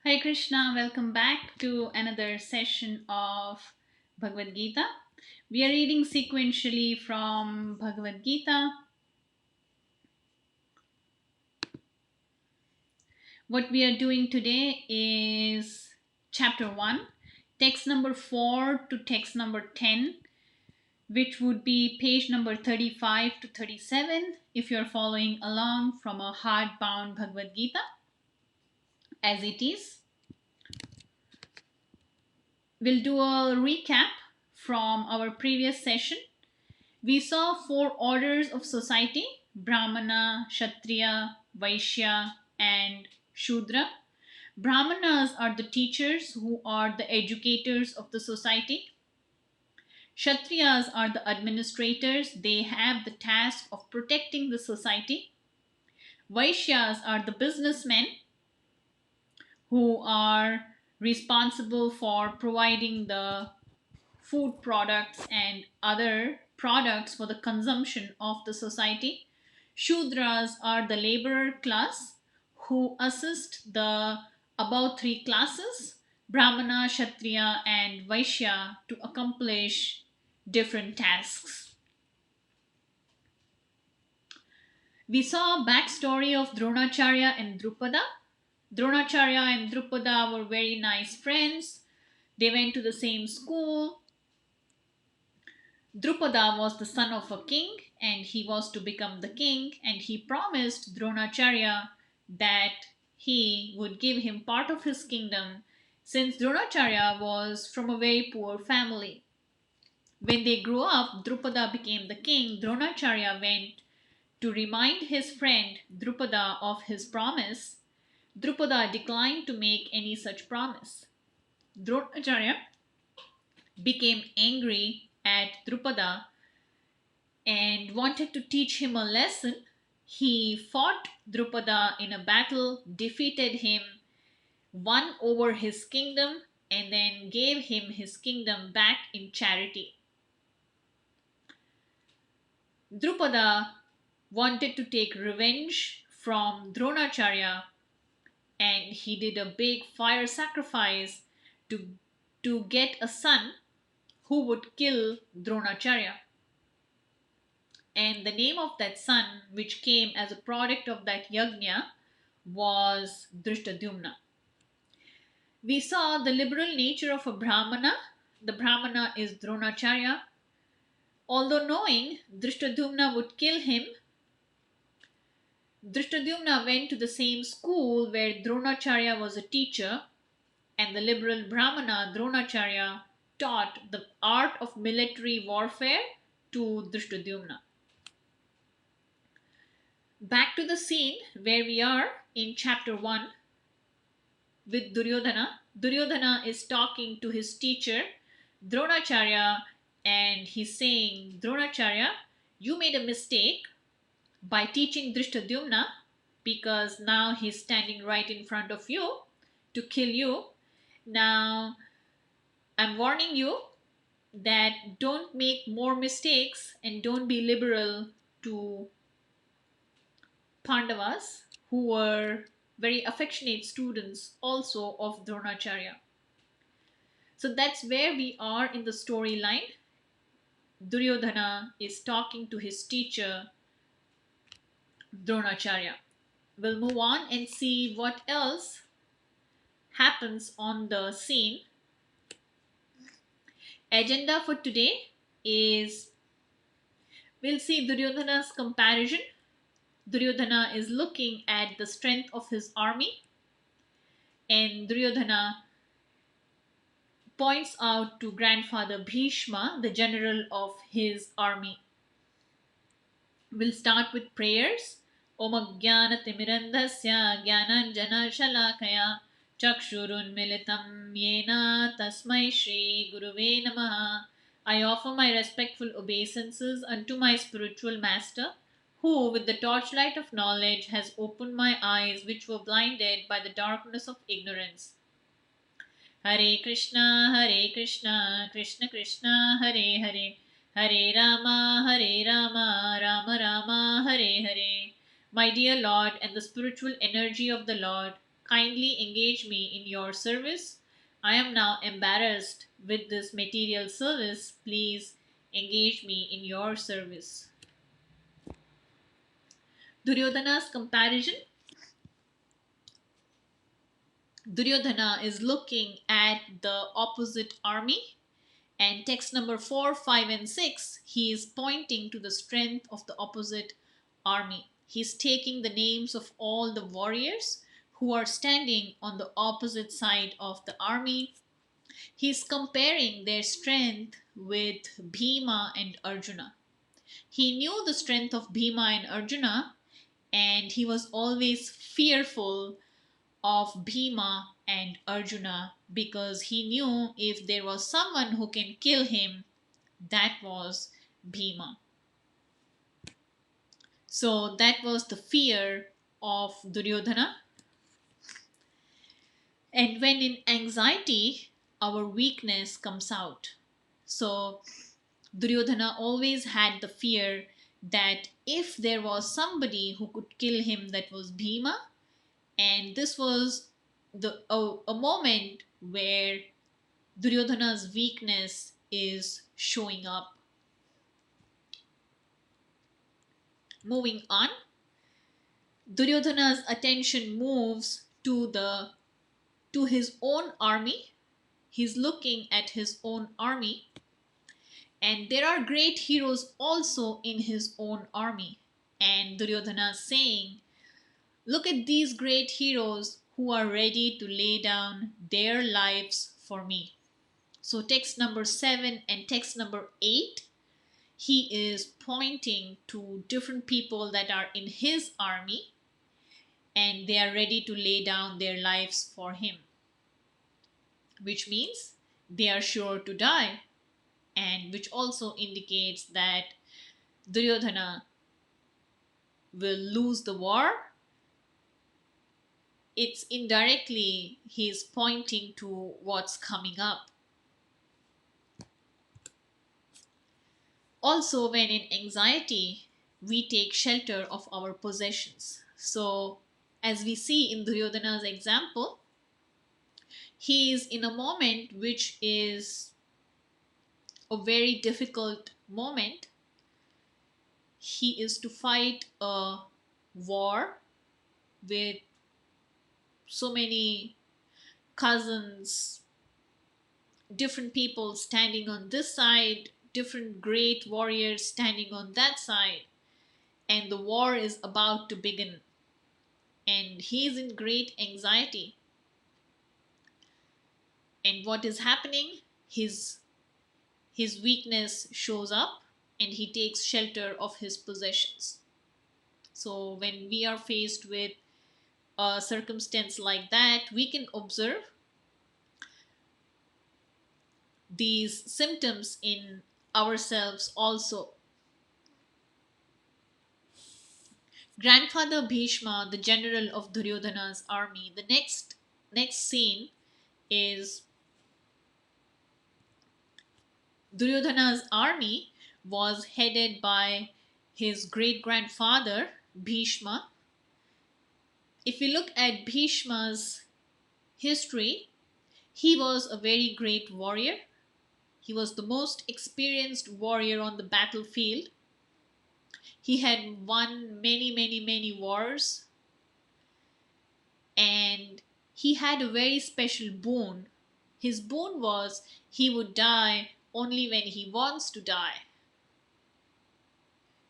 Hare Krishna, welcome back to another session of Bhagavad Gita. We are reading sequentially from Bhagavad Gita. What we are doing today is chapter 1, text number 4 to text number 10, which would be page number 35 to 37 if you're following along from a hardbound Bhagavad Gita as it is. We'll do a recap from our previous session. We saw four orders of society: Brahmana, Kshatriya, Vaishya, and Shudra. Brahmanas are the teachers who are the educators of the society. Kshatriyas are the administrators, they have the task of protecting the society. Vaishyas are the businessmen who are responsible for providing the food products and other products for the consumption of the society. Shudras are the laborer class who assist the above three classes, Brahmana, Kshatriya, and Vaishya, to accomplish different tasks. We saw a backstory of Dronacharya and Drupada. Dronacharya and Drupada were very nice friends. They went to the same school. Drupada was the son of a king and he was to become the king, and he promised Dronacharya that he would give him part of his kingdom since Dronacharya was from a very poor family. When they grew up, Drupada became the king. Dronacharya went to remind his friend Drupada of his promise. Drupada declined to make any such promise. Dronacharya became angry at Drupada and wanted to teach him a lesson. He fought Drupada in a battle, defeated him, won over his kingdom, and then gave him his kingdom back in charity. Drupada wanted to take revenge from Dronacharya, and he did a big fire sacrifice to get a son who would kill Dronacharya. And the name of that son, which came as a product of that yajna, was Drishtadyumna. We saw the liberal nature of a Brahmana. The Brahmana is Dronacharya. Although knowing Drishtadyumna would kill him, Drishtadyumna went to the same school where Dronacharya was a teacher, and the liberal Brahmana Dronacharya taught the art of military warfare to Drishtadyumna. Back to the scene where we are in chapter 1 with Duryodhana. Duryodhana is talking to his teacher Dronacharya, and he's saying, Dronacharya, you made a mistake by teaching Drishtadyumna, because now he's standing right in front of you to kill you. Now I'm warning you that don't make more mistakes and don't be liberal to Pandavas, who were very affectionate students also of Dronacharya. So that's where we are in the storyline. Duryodhana is talking to his teacher Dronacharya. We'll move on and see what else happens on the scene. Agenda for today is we'll see Duryodhana's comparison. Duryodhana is looking at the strength of his army, and Duryodhana points out to grandfather Bhishma, the general of his army. We'll start with prayers. Om Ajnanatimmirandhasya Jnananjana Shalakaya Chakshurunmilitam Yena Tasmai Shri Guruve Namaha. I offer my respectful obeisances unto my spiritual master, who, with the torchlight of knowledge, has opened my eyes which were blinded by the darkness of ignorance. Hare Krishna, Krishna Krishna, Hare Hare, Hare Rama, Rama Rama, Hare Hare. My dear Lord and the spiritual energy of the Lord, kindly engage me in your service. I am now embarrassed with this material service. Please engage me in your service. Duryodhana's comparison. Duryodhana is looking at the opposite army, and text number 4, 5, and 6, he is pointing to the strength of the opposite army. He's taking the names of all the warriors who are standing on the opposite side of the army. He's comparing their strength with Bhima and Arjuna. He knew the strength of Bhima and Arjuna, and he was always fearful of Bhima and Arjuna because he knew if there was someone who can kill him, that was Bhima. So that was the fear of Duryodhana. And when in anxiety, our weakness comes out. So Duryodhana always had the fear that if there was somebody who could kill him, that was Bhima. And this was a moment where Duryodhana's weakness is showing up. Moving on, Duryodhana's attention moves to his own army. He's looking at his own army, and there are great heroes also in his own army. And Duryodhana is saying, look at these great heroes who are ready to lay down their lives for me. So text number 7 and text number 8, he is pointing to different people that are in his army and they are ready to lay down their lives for him, which means they are sure to die, and which also indicates that Duryodhana will lose the war. It's indirectly he's pointing to what's coming up. Also, when in anxiety, we take shelter of our possessions. So, as we see in Duryodhana's example, he is in a moment which is a very difficult moment. He is to fight a war with so many cousins, different people standing on this side, different great warriors standing on that side, and the war is about to begin. And he is in great anxiety. And what is happening? His weakness shows up and he takes shelter of his possessions. So when we are faced with a circumstance like that, we can observe these symptoms in ourselves also. Grandfather Bhishma, the general of Duryodhana's army. The next scene is Duryodhana's army was headed by his great grandfather Bhishma. If we look at Bhishma's history, he was a very great warrior. He was the most experienced warrior on the battlefield. He had won many, many, many wars, and he had a very special boon. His boon was he would die only when he wants to die,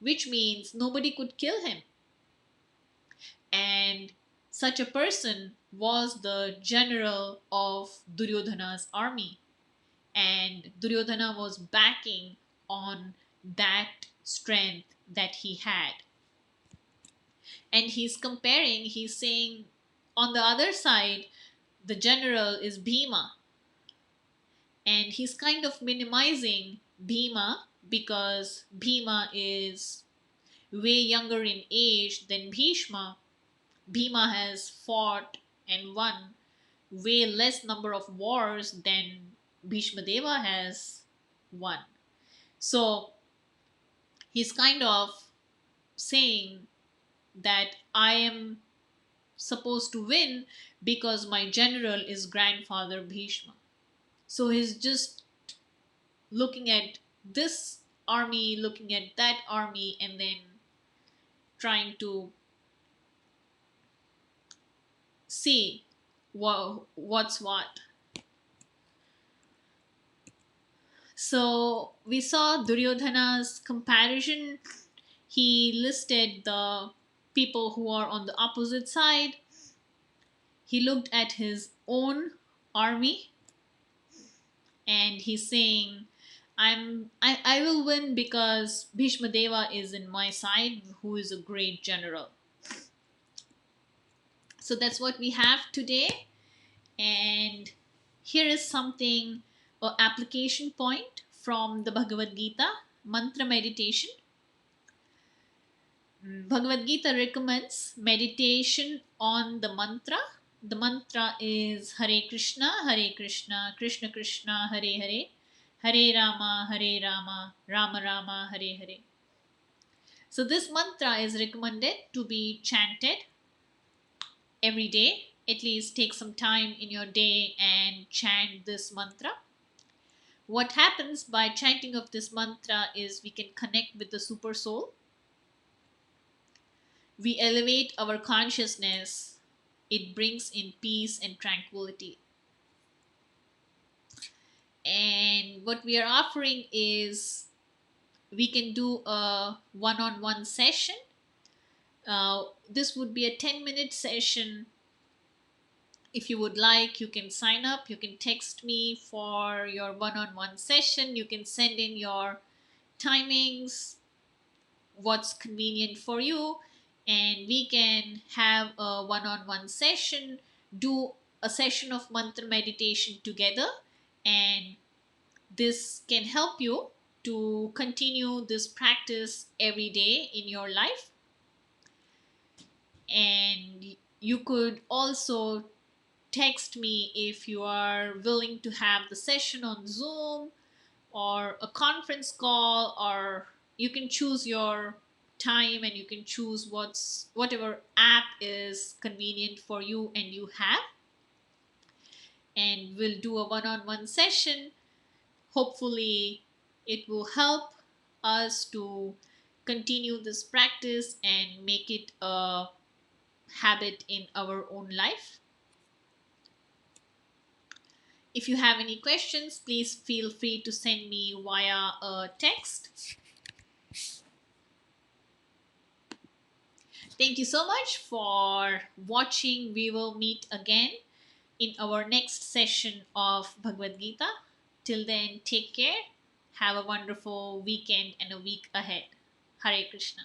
which means nobody could kill him. And such a person was the general of Duryodhana's army. And Duryodhana was backing on that strength that he had. And he's comparing, he's saying, on the other side, the general is Bhima. And he's kind of minimizing Bhima because Bhima is way younger in age than Bhishma. Bhima has fought and won way less number of wars than Bhishma Deva has won. So he's kind of saying that I am supposed to win because my general is grandfather Bhishma. So he's just looking at this army, looking at that army, and then trying to see what's what. So we saw Duryodhana's comparison. He listed the people who are on the opposite side. He looked at his own army and he's saying, I will win because Bhishma Deva is in my side, who is a great general. So that's what we have today. And here is something, or application point from the Bhagavad Gita, mantra meditation. Bhagavad Gita recommends meditation on the mantra. The mantra is Hare Krishna, Krishna Krishna, Hare Hare, Hare Rama, Rama Rama, Hare Hare. So this mantra is recommended to be chanted every day. At least take some time in your day and chant this mantra. What happens by chanting of this mantra is we can connect with the super soul. We elevate our consciousness. It brings in peace and tranquility. And what we are offering is we can do a one-on-one session. This would be a 10-minute session. If you would like, you can sign up. You can text me for your one-on-one session. You can send in your timings, what's convenient for you, and we can have a one-on-one session, do a session of mantra meditation together, and this can help you to continue this practice every day in your life. And you could also text me if you are willing to have the session on Zoom or a conference call, or you can choose your time and you can choose whatever app is convenient for you and you have, and we'll do a one-on-one session. Hopefully it will help us to continue this practice and make it a habit in our own life. If you have any questions, please feel free to send me via a text. Thank you so much for watching. We will meet again in our next session of Bhagavad Gita. Till then, take care. Have a wonderful weekend and a week ahead. Hare Krishna.